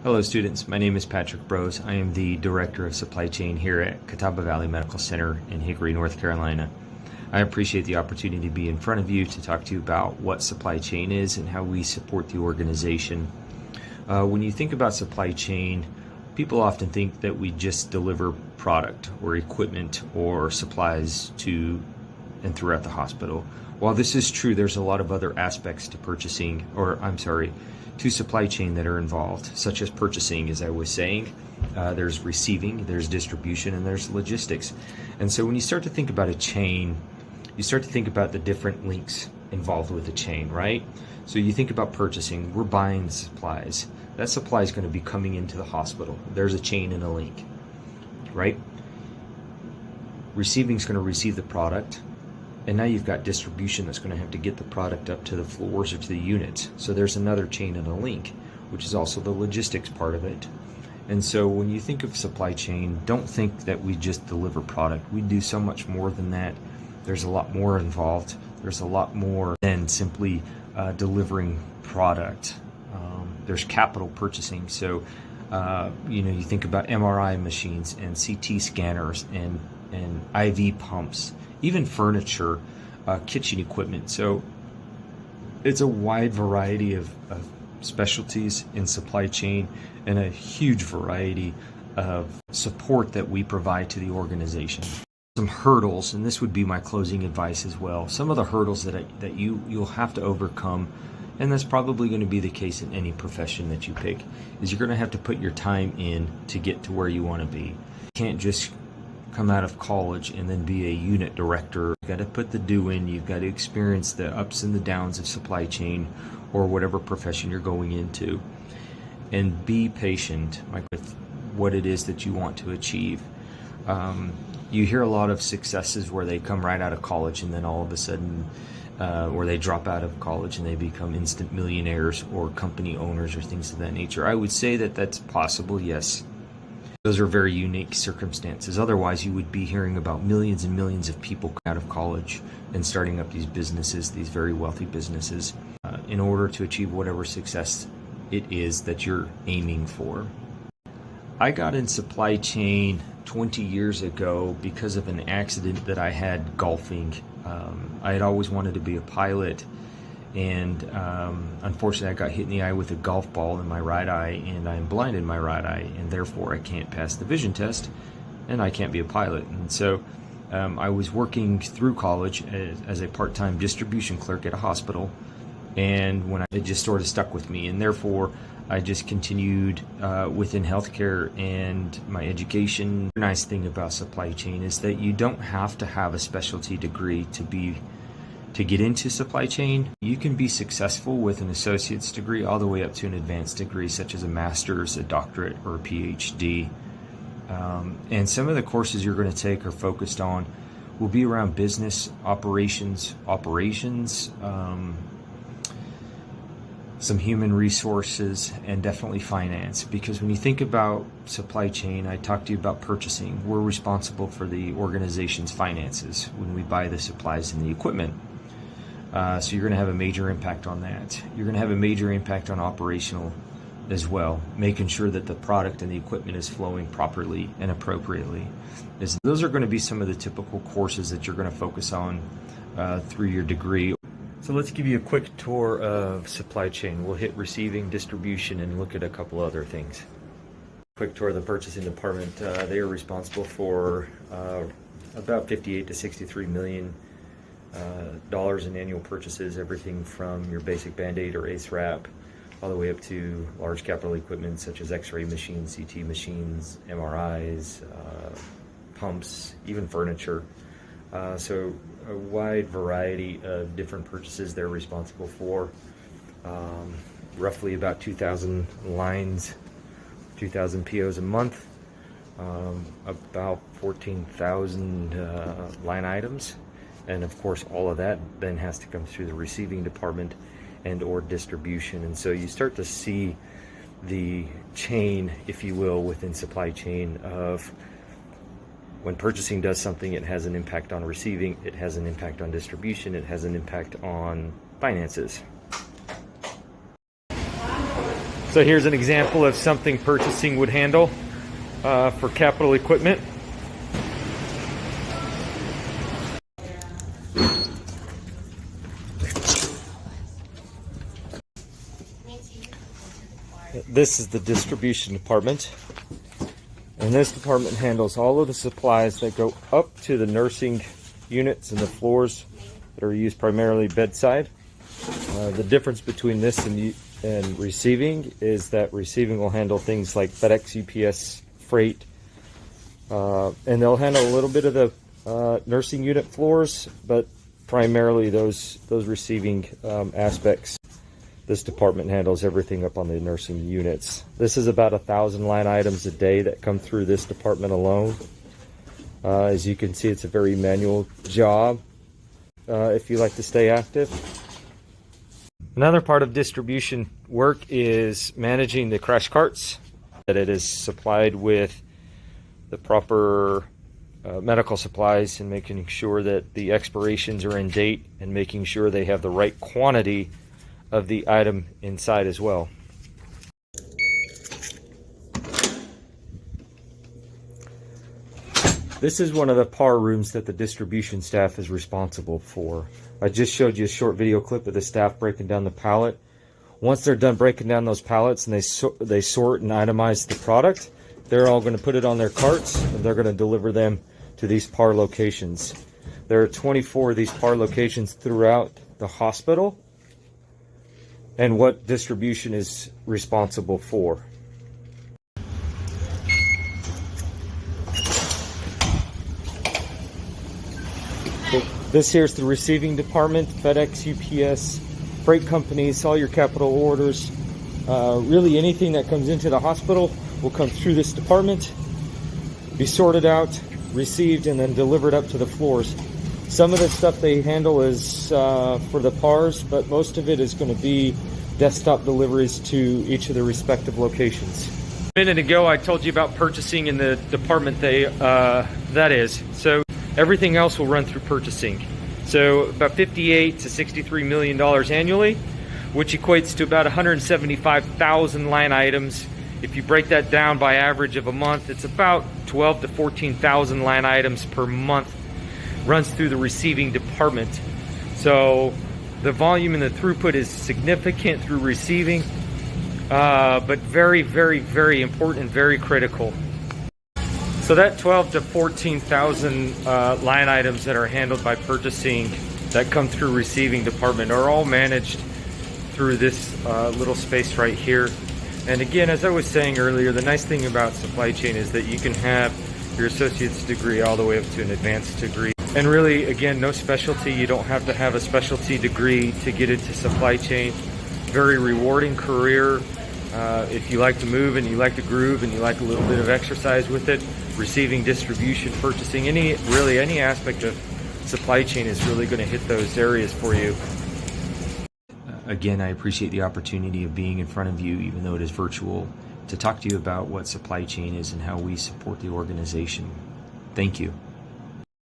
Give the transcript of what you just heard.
Hello students, my name is Patrick Brose. I am the Director of Supply Chain here at Catawba Valley Medical Center in Hickory, North Carolina. I appreciate the opportunity to be in front of you to talk to you about what supply chain is and how we support the organization. When you think about supply chain, people often think that we just deliver product or equipment or supplies to and throughout the hospital. While this is true, there's a lot of other aspects to to supply chain that are involved, such as purchasing, as I was saying. There's receiving, there's distribution, and there's logistics. And so when you start to think about a chain, you start to think about the different links involved with the chain, right? So you think about purchasing, we're buying supplies. That supply is going to be coming into the hospital. There's a chain and a link, right? Receiving is going to receive the product. And now you've got distribution that's going to have to get the product up to the floors or to the units. So there's another chain and a link, which is also the logistics part of it. And so when you think of supply chain, don't think that we just deliver product. We do so much more than that. There's a lot more involved. There's a lot more than simply delivering product. There's capital purchasing. So you think about MRI machines and CT scanners and IV pumps, even furniture, kitchen equipment. So it's a wide variety of specialties in supply chain and a huge variety of support that we provide to the organization. Some hurdles, and this would be my closing advice as well. Some of the hurdles that you'll have to overcome, and that's probably going to be the case in any profession that you pick, is you're going to have to put your time in to get to where you want to be. You can't just come out of college and then be a unit director. You've got to put the due in. You've got to experience the ups and the downs of supply chain or whatever profession you're going into, and be patient with what it is that you want to achieve. You hear a lot of successes where they come right out of college and then all of a sudden or they drop out of college and they become instant millionaires or company owners or things of that nature. I would say that that's possible, yes. Those are very unique circumstances. Otherwise, you would be hearing about millions and millions of people out of college and starting up these businesses, these very wealthy businesses, in order to achieve whatever success it is that you're aiming for. I got in supply chain 20 years ago because of an accident that I had golfing. I had always wanted to be a pilot, and unfortunately I got hit in the eye with a golf ball in my right eye, and I'm blind in my right eye, and therefore I can't pass the vision test and I can't be a pilot. And so I was working through college as a part-time distribution clerk at a hospital, and it just sort of stuck with me, and therefore I just continued within healthcare and my education. The nice thing about supply chain is that you don't have to have a specialty degree to get into supply chain. You can be successful with an associate's degree all the way up to an advanced degree, such as a master's, a doctorate, or a PhD. And some of the courses you're going to take are focused on will be around business, operations, some human resources, and definitely finance. Because when you think about supply chain, I talked to you about purchasing. We're responsible for the organization's finances when we buy the supplies and the equipment. So you're going to have a major impact on that. You're going to have a major impact on operational as well, making sure that the product and the equipment is flowing properly and appropriately. Those are going to be some of the typical courses that you're going to focus on through your degree. So let's give you a quick tour of supply chain. We'll hit receiving, distribution, and look at a couple other things. Quick tour of the purchasing department. They are responsible for about 58 to 63 million dollars in annual purchases, everything from your basic Band-Aid or ACE wrap all the way up to large capital equipment such as X-ray machines, CT machines, MRIs, pumps, even furniture. So a wide variety of different purchases they're responsible for. Roughly about 2,000 lines, 2,000 POs a month, about 14,000 line items. And of course, all of that then has to come through the receiving department and or distribution. And so you start to see the chain, if you will, within supply chain of when purchasing does something, it has an impact on receiving, it has an impact on distribution, it has an impact on finances. So here's an example of something purchasing would handle for capital equipment. This is the distribution department, and this department handles all of the supplies that go up to the nursing units and the floors that are used primarily bedside. The difference between this and receiving is that receiving will handle things like FedEx, UPS, freight, and they'll handle a little bit of the nursing unit floors, but primarily those receiving aspects. This department handles everything up on the nursing units. This is about 1,000 line items a day that come through this department alone. As you can see, it's a very manual job if you like to stay active. Another part of distribution work is managing the crash carts, that it is supplied with the proper medical supplies and making sure that the expirations are in date and making sure they have the right quantity of the item inside as well. This is one of the par rooms that the distribution staff is responsible for. I just showed you a short video clip of the staff breaking down the pallet. Once they're done breaking down those pallets and they sort and itemize the product, they're all going to put it on their carts and they're going to deliver them to these par locations. There are 24 of these par locations throughout the hospital, and what distribution is responsible for. So this here's the receiving department, FedEx, UPS, freight companies, all your capital orders. Really anything that comes into the hospital will come through this department, be sorted out, received, and then delivered up to the floors. Some of the stuff they handle is for the PARs, but most of it is going to be desktop deliveries to each of the respective locations. A minute ago, I told you about purchasing in the department that is. So everything else will run through purchasing. So about $58 to $63 million annually, which equates to about 175,000 line items. If you break that down by average of a month, it's about 12 to 14,000 line items per month runs through the receiving department. So the volume and the throughput is significant through receiving, but very, very, very important, very critical. So that 12 to 14,000 line items that are handled by purchasing that come through receiving department are all managed through this little space right here. And again, as I was saying earlier, the nice thing about supply chain is that you can have your associate's degree all the way up to an advanced degree. And really, again, no specialty. You don't have to have a specialty degree to get into supply chain. Very rewarding career. If you like to move and you like to groove and you like a little bit of exercise with it, receiving, distribution, purchasing, really any aspect of supply chain is really going to hit those areas for you. Again, I appreciate the opportunity of being in front of you, even though it is virtual, to talk to you about what supply chain is and how we support the organization. Thank you.